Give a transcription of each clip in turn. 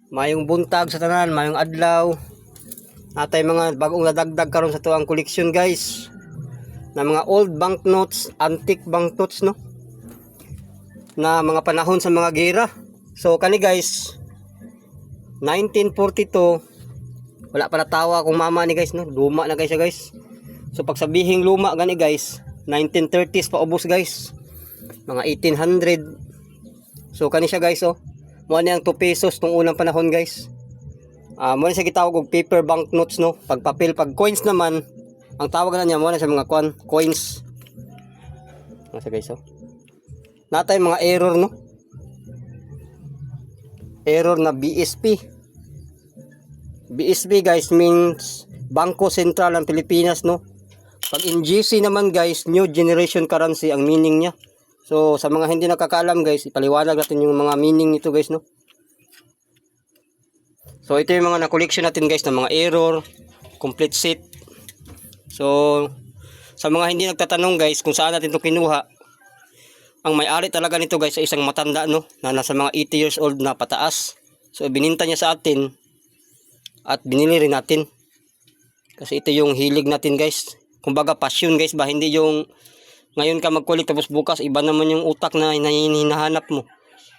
Mayong buntag sa tanan, mayong adlaw. Natay mga bagong nadagdag karon sa tuang koleksyon guys. Na mga old banknotes, antique banknotes no. Na mga panahon sa mga gera. So kani guys, 1942. Wala pa natawa akong mama ni guys no. Luma na guys siya guys. So pag sabihing luma gani guys, 1930s pa ubos guys. Mga 1800. So kani siya guys oh. Mo ni ang 2 pesos tong unang panahon guys. Mo ni siya gitawag og paper banknotes no. Pag papel, pag coins naman, ang tawag na niya mo na sa mga coins. Nasa guys oh. Natay mga error no. Error na BSP. BSP guys means Bangko Sentral ng Pilipinas no. Pag NGC naman guys, New Generation Currency ang meaning niya. So sa mga hindi nakakaalam guys, ipaliwanag natin yung mga meaning nito guys no. So ito yung mga na-collection natin guys ng mga error, complete set. So sa mga hindi nagtatanong guys kung saan natin ito kinuha, ang may-ari talaga nito guys ay isang matanda no, na nasa mga 80 years old na pataas. So bininta niya sa atin at binili rin natin. Kasi ito yung hilig natin guys. Kumbaga passion guys ba, hindi yung ngayon ka mag-collect tapos bukas iba naman yung utak na hinahanap mo.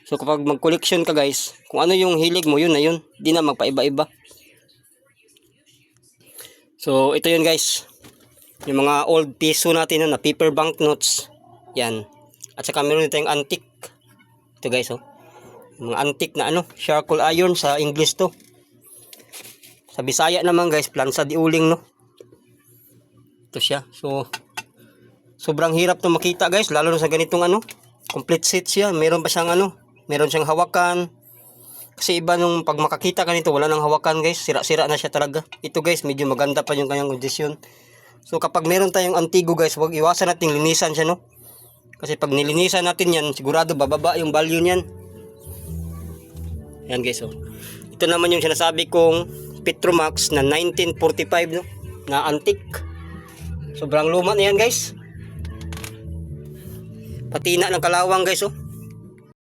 So kapag mag-collection ka guys, kung ano yung hilig mo yun na yun, di na magpaiba-iba. So ito yun guys, yung mga old piso natin na paper banknotes. Yan. At saka meron dito yung antique. Ito guys oh. Mga antique na ano, charcoal iron sa English to. Sa Bisaya naman guys, plansa di uling no. Ito siya. So sobrang hirap to makita guys, lalo na sa ganitong ano, complete set siya. Meron pa siyang ano, meron siyang hawakan. Kasi iba nung pag makakita ka nito, wala nang hawakan guys, sira-sira na siya talaga. Ito guys, medyo maganda pa yung kanyang kondisyon. So kapag meron tayong antigo guys, huwag iwasan natin linisan siya no. Kasi pag nilinisan natin yan, sigurado bababa yung value niyan. Yan guys oh. Ito naman yung sinasabi kong Petromax na 1945 no, na antique. Sobrang luma na yan guys. Patina ng kalawang guys oh.